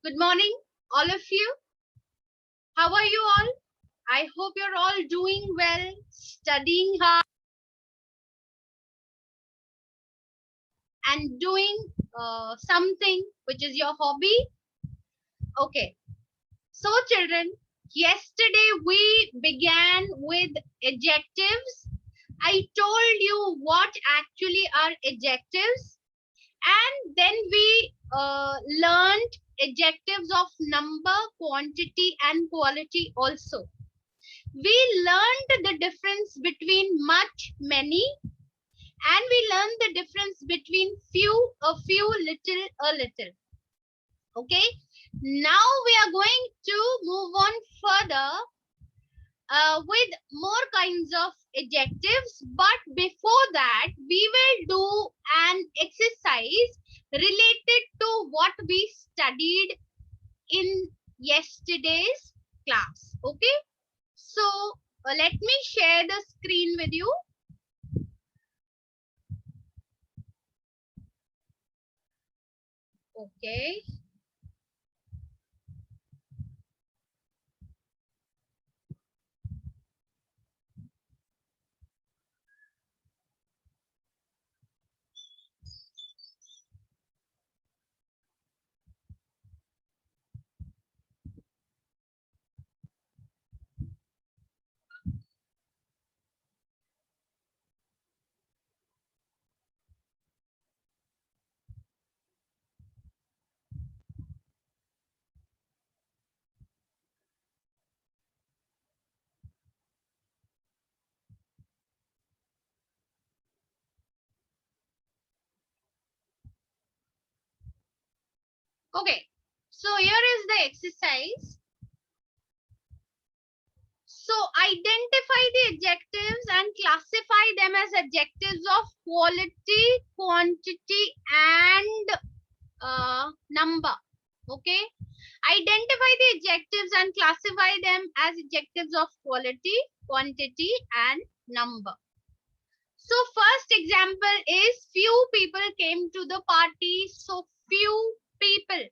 Good morning, all of you. How are you all? I hope you're all doing well, studying hard, and doing something which is your hobby. Okay, so children, yesterday we began with adjectives. I told you what actually are adjectives, and then we learned adjectives of number, quantity, and quality also. We learned the difference between much, many, and we learned the difference between few, a few, little, a little. Okay. Now we are going to move on further with more kinds of adjectives. But before that, we will do an exercise related to what we studied in yesterday's class. Okay. So let me share the screen with you. Okay. Okay. So here is the exercise. So identify the adjectives and classify them as adjectives of quality, quantity, and number. Okay. Identify the adjectives and classify them as adjectives of quality, quantity, and number. So first example is few people came to the party. So few people.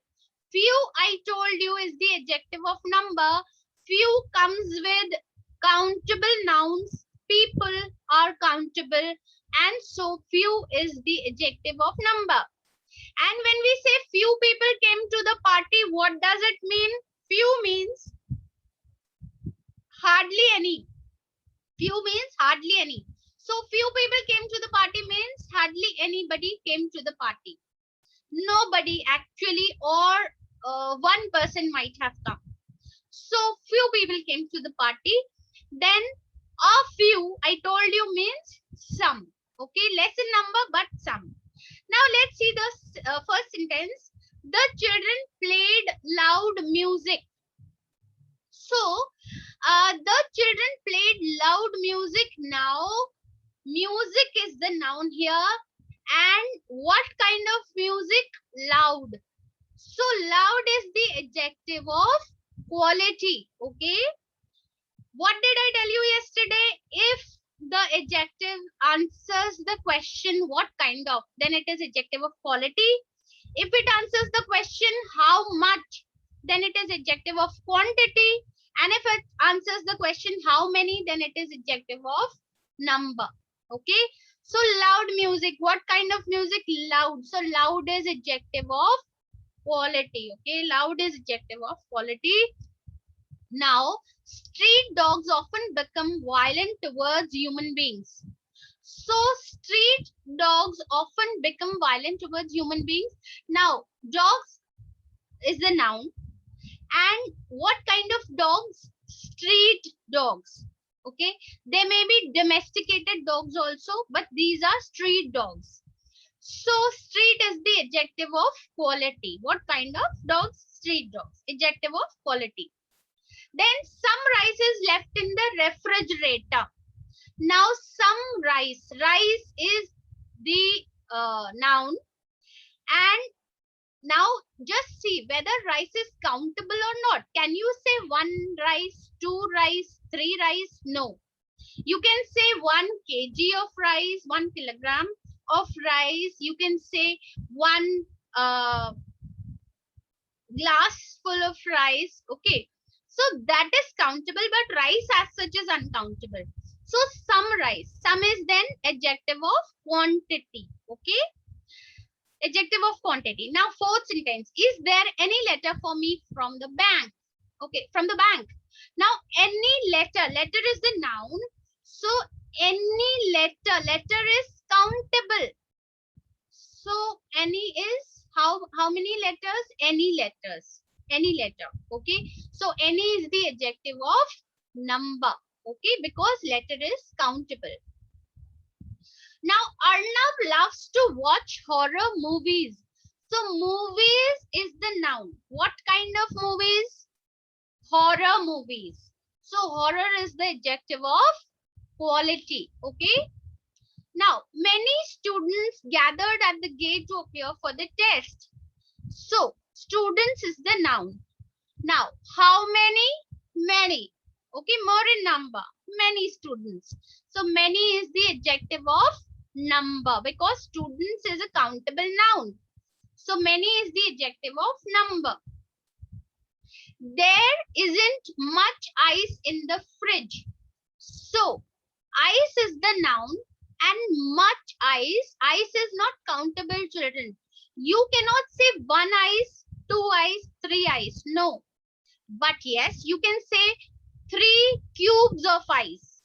Few, I told you, is the adjective of number. Few comes with countable nouns. People are countable, and so few is the adjective of number. And when we say few people came to the party, what does it mean? Few means hardly any. Few means hardly any. So few people came to the party means hardly anybody came to the party. Nobody actually, or one person might have come. So few people came to the party. Then a few, I told you, means some. Okay, less in number but some. Now let's see the first sentence. The children played loud music. So the children played loud music. Now music is the noun here. And what kind of music? Loud. So loud is the adjective of quality. Okay. What did I tell you yesterday? If the adjective answers the question what kind of, then it is adjective of quality. If it answers the question how much, then it is adjective of quantity. And if it answers the question how many, then it is adjective of number. Okay. So loud music. What kind of music? Loud. So loud is adjective of quality. Okay. Loud is adjective of quality. Now, street dogs often become violent towards human beings. So, street dogs often become violent towards human beings. Now, dogs is the noun. And what kind of dogs? Street dogs. Okay. They may be domesticated dogs also, but these are street dogs. So, street is the adjective of quality. What kind of dogs? Street dogs. Adjective of quality. Then some rice is left in the refrigerator. Now some rice. Rice is the noun. And now just see whether rice is countable or not. Can you say one rice, two rice, three rice? No. You can say 1 kg of rice, 1 kilogram of rice. You can say one glass full of rice. Okay, so that is countable, but rice as such is uncountable. So some rice, some is then adjective of quantity. Okay, adjective of quantity. Now fourth sentence, is there any letter for me from the bank? Okay, from the bank. Now any letter, letter is the noun, so any letter is countable. So any is how many letters? Any letters, any letter. Okay, so any is the adjective of number. Okay, because letter is countable. Now, Arnav loves to watch horror movies. So, movies is the noun. What kind of movies? Horror movies. So, horror is the adjective of quality. Okay. Now, many students gathered at the gate to appear for the test. So, students is the noun. Now, how many? Many. Okay, more in number. Many students. So, many is the adjective of number because students is a countable noun. So, many is the adjective of number. There isn't much ice in the fridge. So, ice is the noun and much ice. Ice is not countable, children. You cannot say one ice, two ice, three ice. No. But yes, you can say 3 cubes of ice.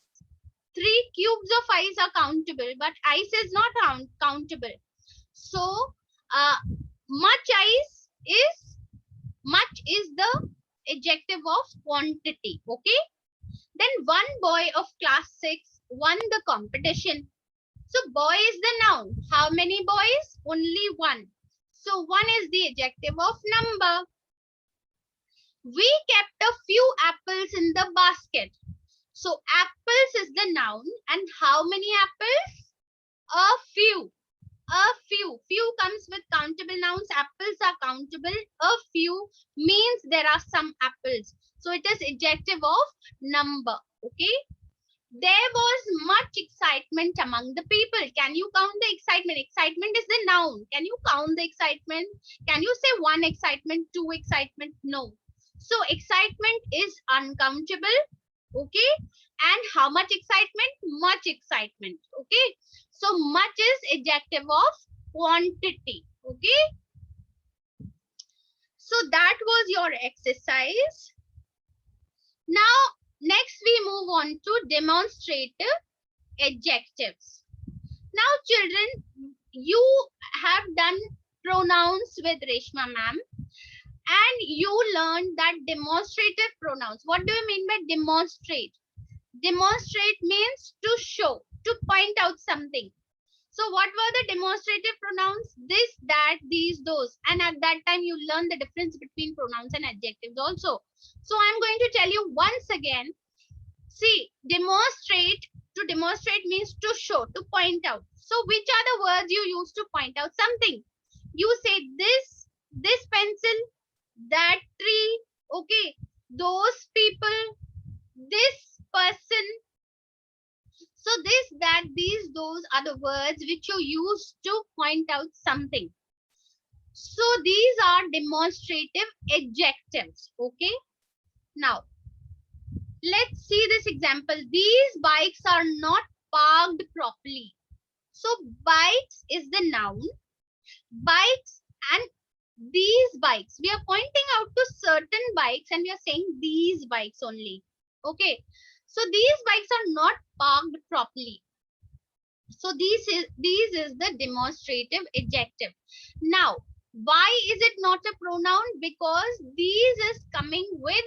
3 cubes of ice are countable, but ice is not countable. So, much is the adjective of quantity. Okay. Then one boy of class 6 won the competition. So, boy is the noun. How many boys? Only one. So, one is the adjective of number. We kept a few apples in the basket. So apples is the noun and how many apples? A few. A few. Few comes with countable nouns. Apples are countable. A few means there are some apples. So it is adjective of number. Okay. There was much excitement among the people. Can you count the excitement? Excitement is the noun. Can you count the excitement? Can you say one excitement, two excitement? No. So excitement is uncountable. Okay. And how much excitement? Much excitement. Okay. So much is adjective of quantity. Okay. So that was your exercise. Now, next we move on to demonstrative adjectives. Now, children, you have done pronouns with Reshma ma'am and you learned that demonstrative pronouns. What do you mean by demonstrate? Demonstrate means to show, to point out something. So what were the demonstrative pronouns? This, that, these, those. And at that time, you learn the difference between pronouns and adjectives also. So I'm going to tell you once again. See, demonstrate, to demonstrate means to show, to point out. So which are the words you use to point out something? You say this pencil, that tree, okay, those people, this person. So this, that, these, those are the words which you use to point out something. So these are demonstrative adjectives. Okay. Now, let's see this example. These bikes are not parked properly. So bikes is the noun. Bikes and these bikes. We are pointing out to certain bikes and we are saying these bikes only. Okay. So these bikes are not parked properly. So these is the demonstrative adjective. Now, why is it not a pronoun? Because these is coming with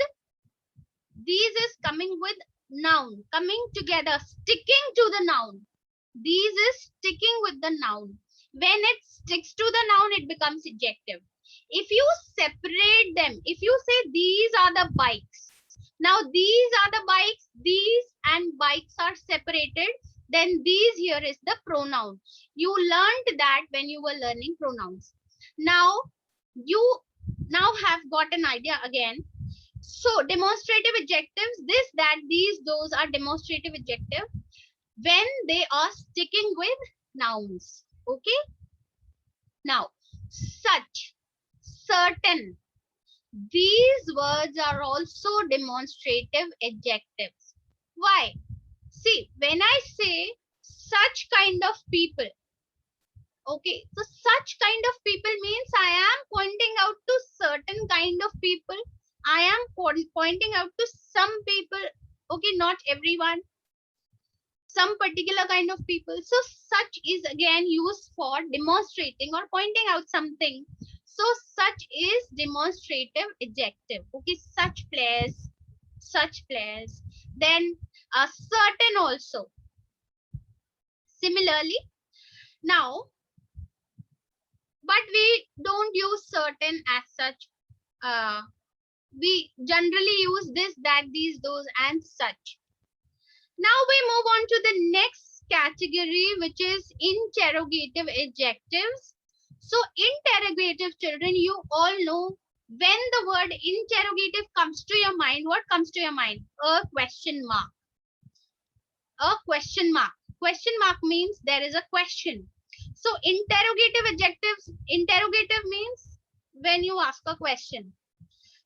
noun, coming together, sticking to the noun. These is sticking with the noun. When it sticks to the noun, it becomes adjective. If you separate them, if you say these are the bikes, now these are the bikes, these and bikes are separated, then these here is the pronoun. You learned that when you were learning pronouns. Now you now have got an idea again. So demonstrative adjectives, this, that, these, those are demonstrative adjective when they are sticking with nouns. Okay. Now, such, certain. these words are also demonstrative adjectives. Why? See, when I say such kind of people, okay, so such kind of people means I am pointing out to certain kind of people. I am pointing out to some people, okay, not everyone, some particular kind of people. So such is again used for demonstrating or pointing out something. So such is demonstrative adjective. Okay, such players. Then a certain also. Similarly, now, but we don't use certain as such. We generally use this, that, these, those, and such. Now we move on to the next category, which is interrogative adjectives. So interrogative, children, you all know when the word interrogative comes to your mind, what comes to your mind? A question mark. A question mark. Question mark means there is a question. So interrogative adjectives, interrogative means when you ask a question.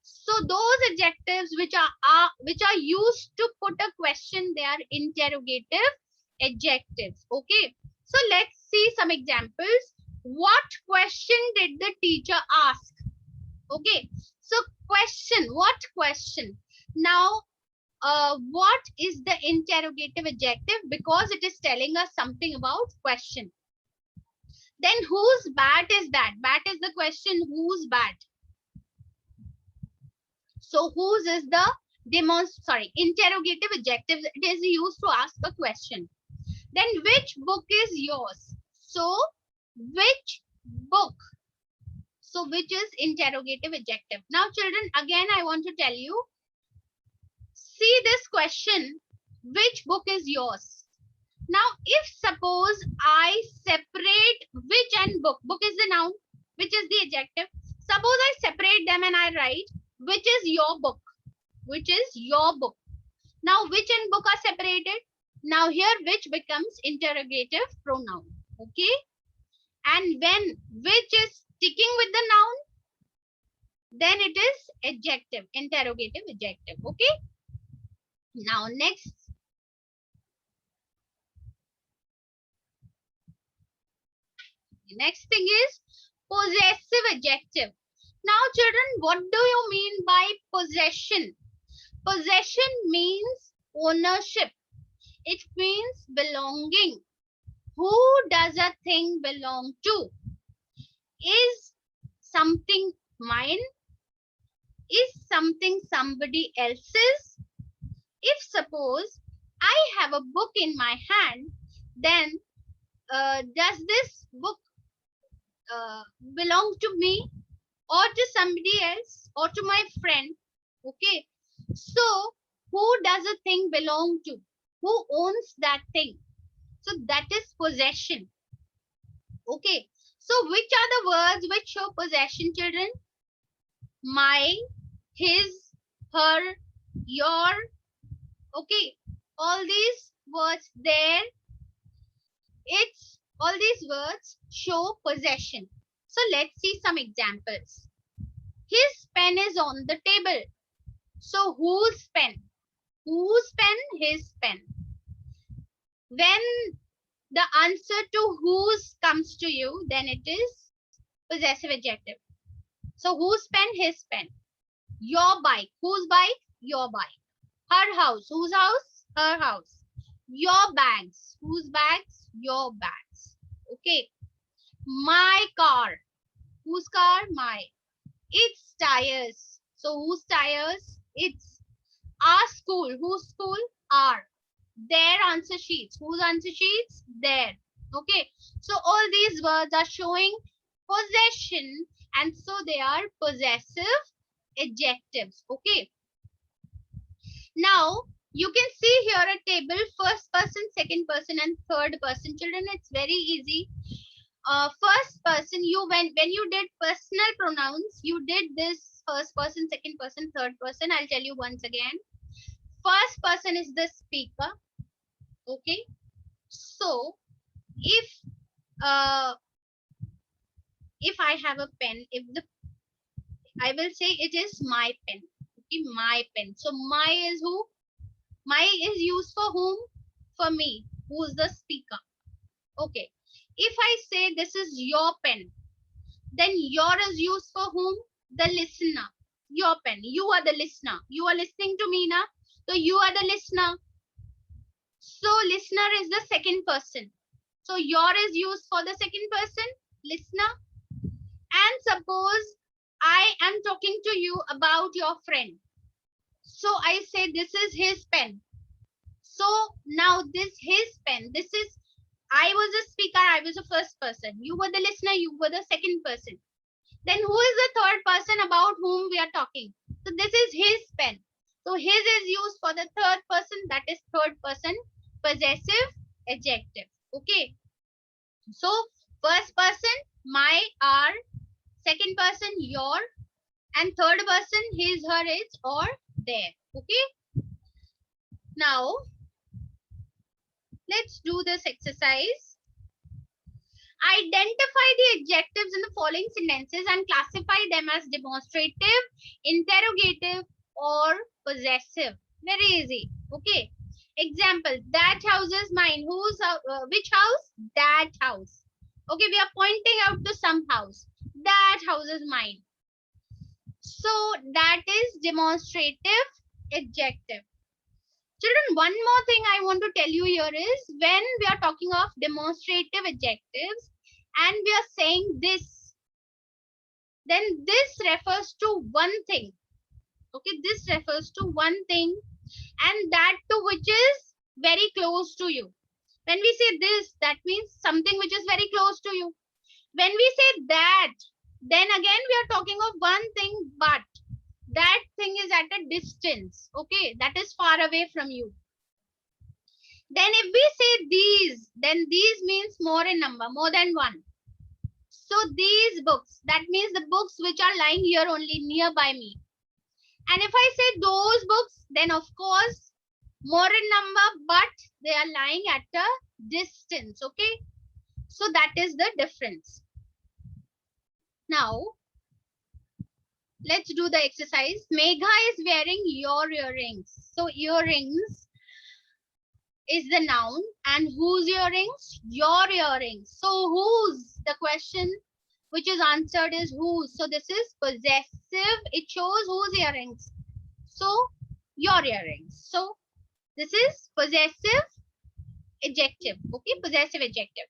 So those adjectives which are used to put a question, they are interrogative adjectives. Okay. So let's see some examples. What question did the teacher ask? Okay. So question, what question? Now, what is the interrogative adjective? Because it is telling us something about question. Then whose bat is that? Bat is the question. Whose bat? So whose is the interrogative adjective. It is used to ask a question. Then which book is yours? So which book? So which is interrogative adjective. Now children, again I want to tell you, see this question, which book is yours? Now if suppose I separate which and book, book is the noun, which is the adjective. Suppose I separate them and I write, which is your book? Which is your book? Now which and book are separated? Now here which becomes interrogative pronoun. Okay. And when which is sticking with the noun, then it is adjective, interrogative adjective. Okay. Now next thing is possessive adjective. Now children, what do you mean by possession? Possession means ownership. It means belonging. Who does a thing belong to? Is something mine? Is something somebody else's? If suppose I have a book in my hand, then does this book belong to me or to somebody else or to my friend? Okay. So who does a thing belong to? Who owns that thing? So that is possession. Okay. So which are the words which show possession, children? My, his, her, your. Okay. All these words there, it's all these words show possession. So let's see some examples. His pen is on the table. So whose pen? Whose pen? His pen. When the answer to whose comes to you, then it is possessive adjective. So whose pen? His pen. Your bike. Whose bike? Your bike. Her house. Whose house? Her house. Your bags. Whose bags? Your bags. Okay. My car. Whose car? My. Its tires. So whose tires? Its. Our school. Whose school? Our. Their answer sheets. Whose answer sheets? Their. Okay. So all these words are showing possession, and so they are possessive adjectives. Okay. Now you can see here a table, first person, second person, and third person. Children, it's very easy. First person, you when you did personal pronouns, you did this first person, second person, third person. I'll tell you once again. First person is the speaker. Okay. So uh, if I have a pen, I will say it is my pen. Okay, my pen. So my is who? My is used for whom? For me. Who's the speaker? Okay. If I say this is your pen, then your is used for whom? The listener. Your pen. You are the listener. You are listening to me now. So you are the listener. So listener is the second person. So your is used for the second person, listener. And suppose I am talking to you about your friend. So I say this is his pen. So now this his pen. This is, I was a speaker, I was the first person. You were the listener, you were the second person. Then who is the third person about whom we are talking? So this is his pen. So his is used for the third person, that is third person possessive adjective. Okay. So first person, my, our, second person, your, and third person, his, her, its, or their. Okay. Now let's do this exercise. Identify the adjectives in the following sentences and classify them as demonstrative, interrogative, or possessive. Very easy. Okay. Example: that house is mine. Which house? That house. Okay, we are pointing out to some house. That house is mine. So that is demonstrative adjective. Children, one more thing I want to tell you here is when we are talking of demonstrative adjectives and we are saying this, then this refers to one thing. Okay, this refers to one thing, and that to which is very close to you. When we say this, that means something which is very close to you. When we say that, then again we are talking of one thing, but that thing is at a distance. Okay, that is far away from you. Then if we say these, then these means more in number, more than one. So these books, that means the books which are lying here only nearby me. And if I say those books, then of course more in number, but they are lying at a distance. Okay. So that is the difference. Now let's do the exercise. Megha is wearing your earrings. So earrings is the noun, and whose earrings? Your earrings. So whose? The question which is answered is whose. So this is possessive. It shows whose earrings. So your earrings. So this is possessive adjective. Okay, possessive adjective.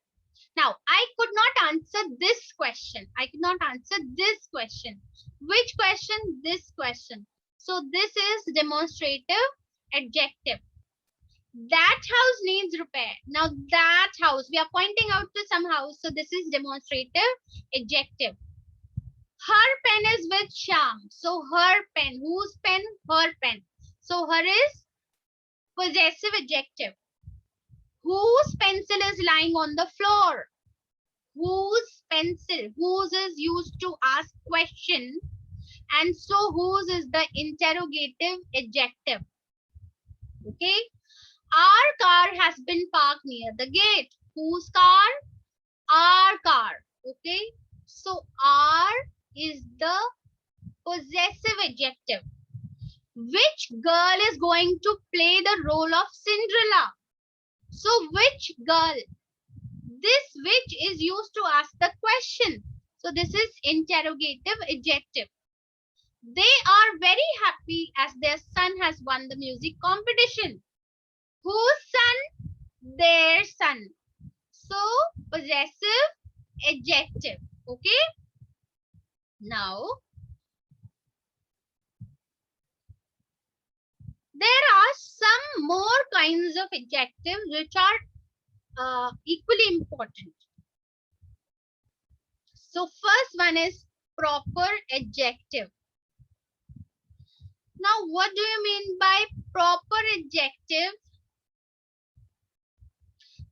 Now I could not answer this question. I could not answer this question. Which question? This question. So this is demonstrative adjective. That house needs repair. Now that house, we are pointing out to some house. So this is demonstrative adjective. Her pen is with Sham. So her pen. Whose pen? Her pen. So her is possessive adjective. Whose pencil is lying on the floor? Whose pencil? Whose is used to ask question. And so whose is the interrogative adjective. Okay. Our car has been parked near the gate. Whose car? Our car. Okay. So our is the possessive adjective. Which girl is going to play the role of Cinderella? So which girl? This which is used to ask the question. So this is interrogative adjective. They are very happy as their son has won the music competition. Whose son? Their son. So possessive adjective. Okay. Now there are some more kinds of adjectives which are equally important. So first one is proper adjective. Now what do you mean by proper adjective?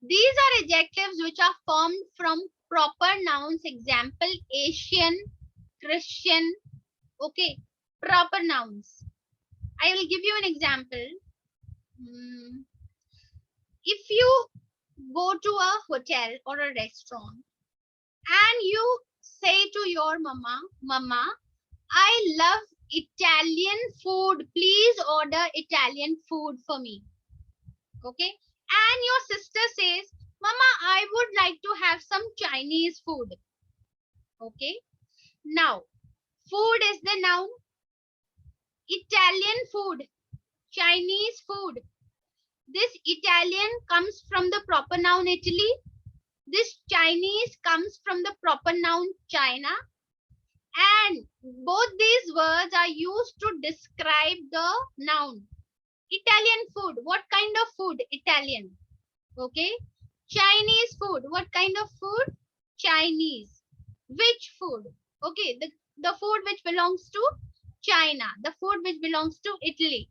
These are adjectives which are formed from proper nouns. Example: Asian, Christian. Okay, proper nouns. I will give you an example. If you go to a hotel or a restaurant and you say to your mama, I love Italian food. Please order Italian food for me. Okay. And your sister says, Mama, I would like to have some Chinese food. Okay. Now, food is the noun. Italian food, Chinese food. This Italian comes from the proper noun Italy. This Chinese comes from the proper noun China. And both these words are used to describe the noun. Italian food. What kind of food? Italian. Okay. Chinese food. What kind of food? Chinese. Which food? Okay. The food which belongs to China. The food which belongs to Italy.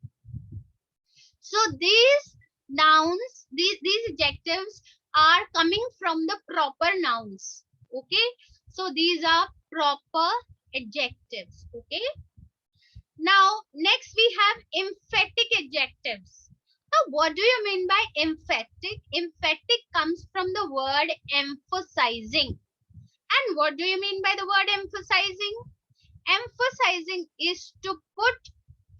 So these nouns, these adjectives are coming from the proper nouns. Okay. So these are proper adjectives. Okay. Now, next we have emphatic adjectives. Now, what do you mean by emphatic? Emphatic comes from the word emphasizing. And what do you mean by the word emphasizing? Emphasizing is to put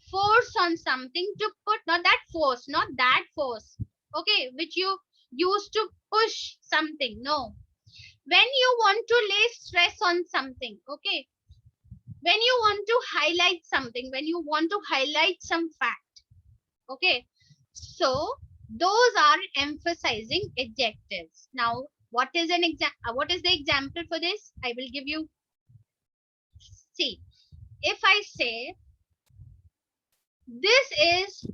force on something, to put, not that force, okay, which you use to push something. No. When you want to lay stress on something, okay, when you want to highlight something, when you want to highlight some fact, okay, so those are emphasizing adjectives. Now, what is the example for this? I will give you. See, if I say this is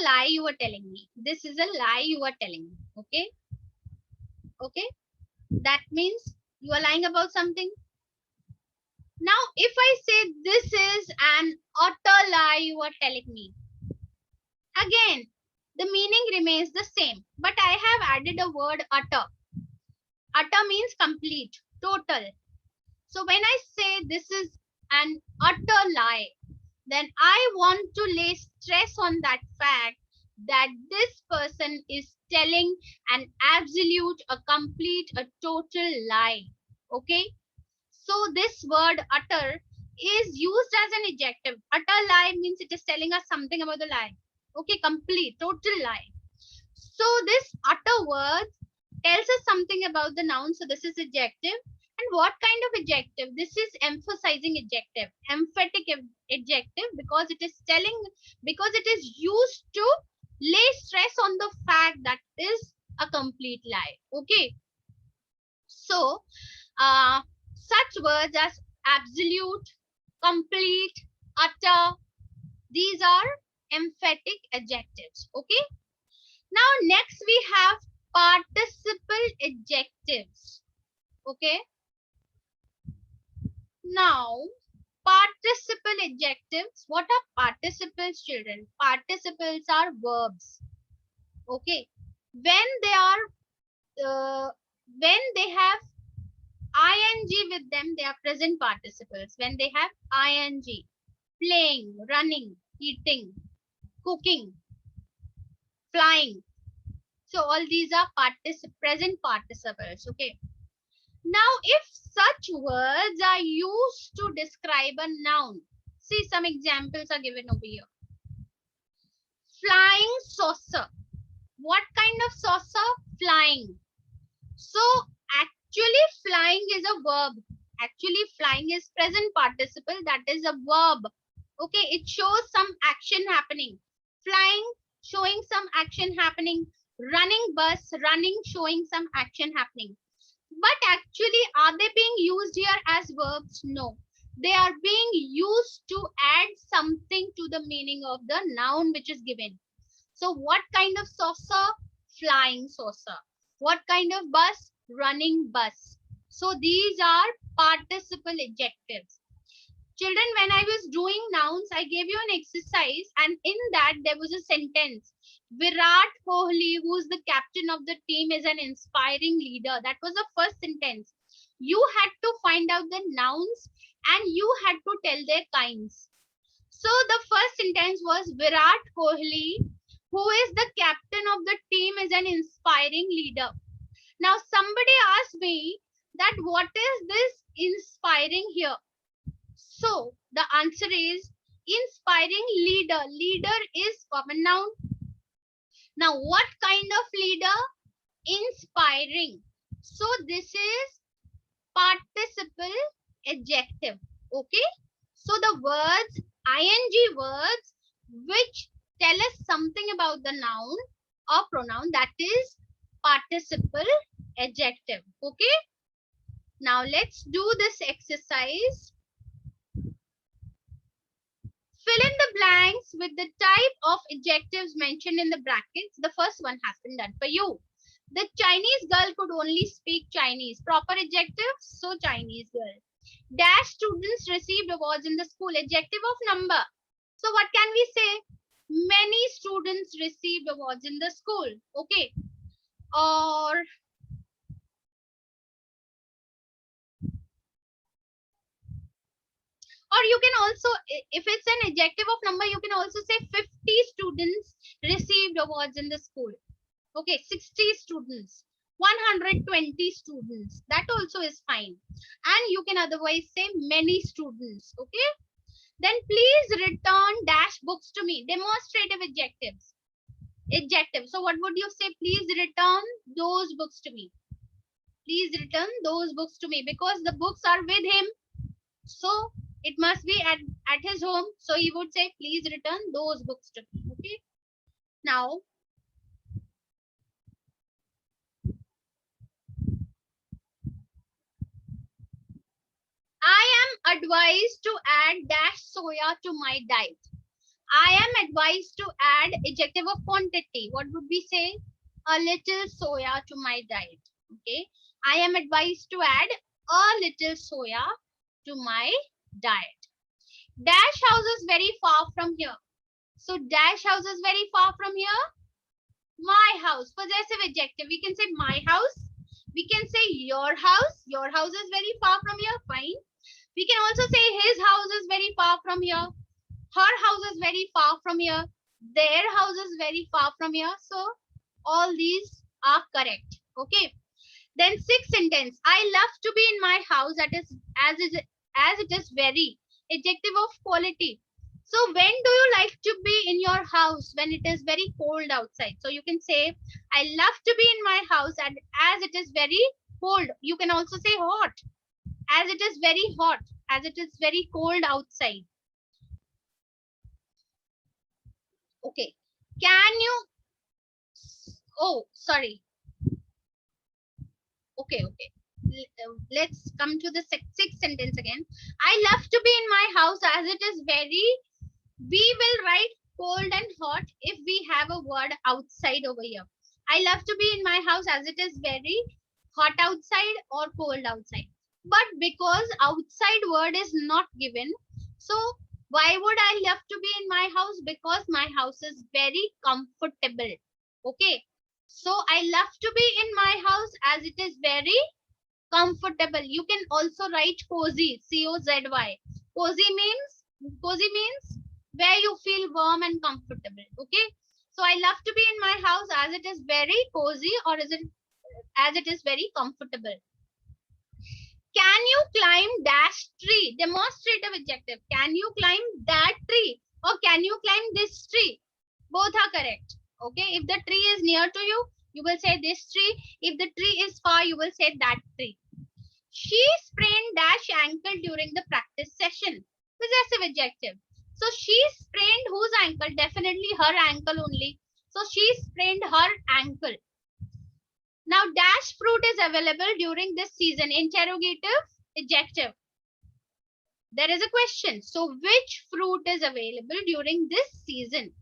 a lie you are telling me, this is a lie you are telling me, okay, okay, that means you are lying about something. Now, if I say this is an utter lie you are telling me, again, the meaning remains the same, but I have added a word utter. Utter means complete, total. So when I say this is an utter lie, then I want to lay stress on that fact that this person is telling an absolute, a complete, a total lie. Okay. So this word utter is used as an adjective. Utter lie means it is telling us something about the lie. Okay, complete, total lie. So this utter word tells us something about the noun. So this is adjective. And what kind of adjective? This is emphasizing adjective, emphatic adjective, because it is telling, because it is used to lay stress on the fact that is a complete lie. Okay. So such words as absolute, complete, utter, these are emphatic adjectives. Okay. Now next we have participle adjectives. Okay. Now participle adjectives. What are participles, children? Participles are verbs. Okay. When they are when they have ing with them, they are present participles. When they have ing, playing, running, eating, cooking, flying. So all these are present participles. Okay. Now, if such words are used to describe a noun, see some examples are given over here. Flying saucer. What kind of saucer? Flying. So actually flying is a verb. Actually flying is present participle, that is a verb. Okay, it shows some action happening. Flying, showing some action happening. Running bus, running, showing some action happening. But actually, are they being used here as verbs? No. They are being used to add something to the meaning of the noun which is given. So what kind of saucer? Flying saucer. What kind of bus? Running bus. So these are participle adjectives. Children, when I was doing nouns, I gave you an exercise, and in that there was a sentence. Virat Kohli, who's the captain of the team, is an inspiring leader. That was the first sentence. You had to find out the nouns and you had to tell their kinds. So the first sentence was Virat Kohli, who is the captain of the team, is an inspiring leader. Now somebody asked me that what is this inspiring here? So the answer is inspiring leader. Leader is common noun. Now what kind of leader? Inspiring. So this is participle adjective. Okay. So the words, ing words, which tell us something about the noun or pronoun, that is participle adjective. Okay. Now let's do this exercise. Fill in the blanks with the type of adjectives mentioned in the brackets. The first one has been done for you. The Chinese girl could only speak Chinese. Proper adjective, so Chinese girl. Dash students received awards in the school. Adjective of number. So what can we say? Many students received awards in the school. Okay. Or you can also, if it's an adjective of number, you can also say 50 students received awards in the school. Okay, 60 students, 120 students, that also is fine. And you can otherwise say many students. Okay, then please return dash books to me. Demonstrative adjectives. Adjective. So what would you say? Please return those books to me. Please return those books to me, because the books are with him. So it must be at his home. So he would say, please return those books to me. Okay. Now, I am advised to add dash soya to my diet. I am advised to add adjective of quantity. What would we say? A little soya to my diet. Okay. I am advised to add a little soya to my diet. Dash house is very far from here. So dash house is very far from here. My house, possessive adjective. We can say my house. We can say your house. Your house is very far from here. Fine. We can also say his house is very far from here. Her house is very far from here. Their house is very far from here. So all these are correct. Okay. Then sixth sentence. I love to be in my house. That is as it is very. Adjective of quality. So when do you like to be in your house? When it is very cold outside. So you can say, I love to be in my house and as it is very cold. You can also say hot. As it is very hot. As it is very cold outside. Okay. Can you? Oh, sorry. Okay. Let's come to the sixth sentence again. I love to be in my house as it is very. We will write cold and hot if we have a word outside over here. I love to be in my house as it is very hot outside or cold outside. But because outside word is not given, so why would I love to be in my house? Because my house is very comfortable. Okay. So I love to be in my house as it is very comfortable. You can also write cozy, C-O-Z-Y. Cozy means where you feel warm and comfortable. Okay. So I love to be in my house as it is very cozy or as it is very comfortable. Can you climb dash tree? Demonstrative adjective. Can you climb that tree? Or can you climb this tree? Both are correct. Okay. If the tree is near to you, you will say this tree. If the tree is far, you will say that tree. She sprained dash ankle during the practice session. Possessive adjective. So she sprained whose ankle? Definitely her ankle only. So she sprained her ankle. Now dash fruit is available during this season. Interrogative adjective. There is a question. So which fruit is available during this season?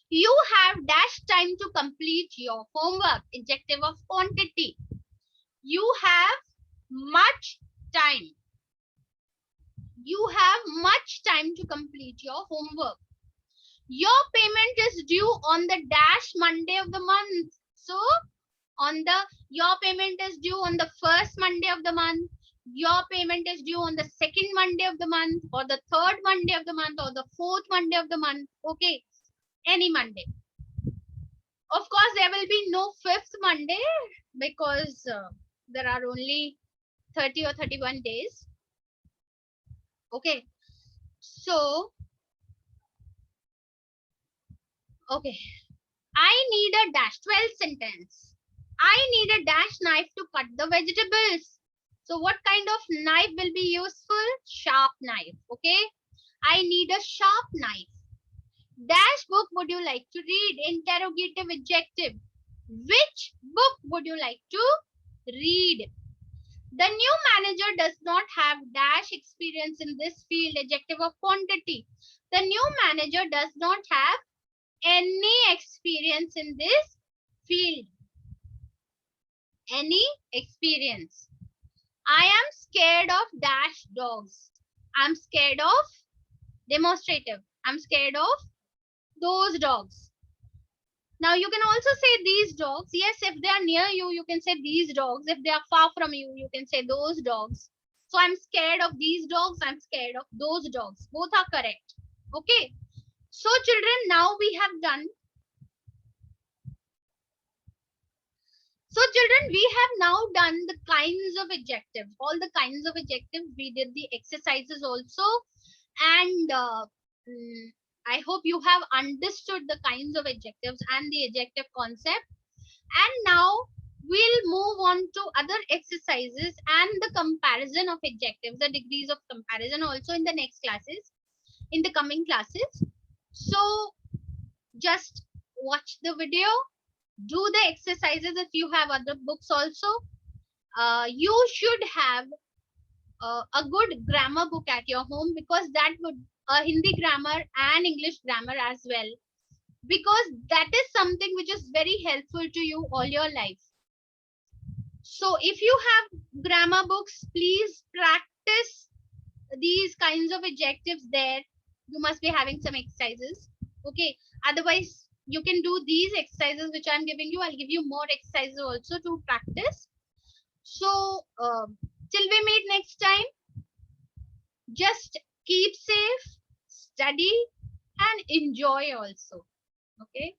You have dash time to complete your homework. Adjective of quantity. You have much time. You have much time to complete your homework. Your payment is due on the dash Monday of the month. So your payment is due on the first Monday of the month. Your payment is due on the second Monday of the month, or the third Monday of the month, or the fourth Monday of the month. Okay, any Monday. Of course, there will be no fifth Monday because there are only 30 or 31 days. Okay. So, okay. I need a dash 12 sentence. I need a dash knife to cut the vegetables. So what kind of knife will be useful? Sharp knife. Okay. I need a sharp knife. Dash book would you like to read? Interrogative adjective. Which book would you like to read? The new manager does not have dash experience in this field. Adjective of quantity. The new manager does not have any experience in this field. Any experience. I am scared of dash dogs. I'm scared of demonstrative. I'm scared of those dogs. Now you can also say these dogs. Yes, if they are near you, you can say these dogs. If they are far from you, you can say those dogs. So I'm scared of these dogs. I'm scared of those dogs. Both are correct. Okay. So children, now we have done. So children, we have now done the kinds of adjectives. All the kinds of adjectives. We did the exercises also. And I hope you have understood the kinds of adjectives and the adjective concept. And now we'll move on to other exercises and the comparison of adjectives, the degrees of comparison also in the next classes, in the coming classes. So just watch the video, do the exercises. If you have other books also, you should have a good grammar book at your home, because that would Hindi grammar and English grammar as well, because that is something which is very helpful to you all your life. So if you have grammar books, please practice these kinds of adjectives there. You must be having some exercises. Okay. Otherwise, you can do these exercises which I'm giving you. I'll give you more exercises also to practice. So till we meet next time, just keep safe, study, and enjoy also. Okay.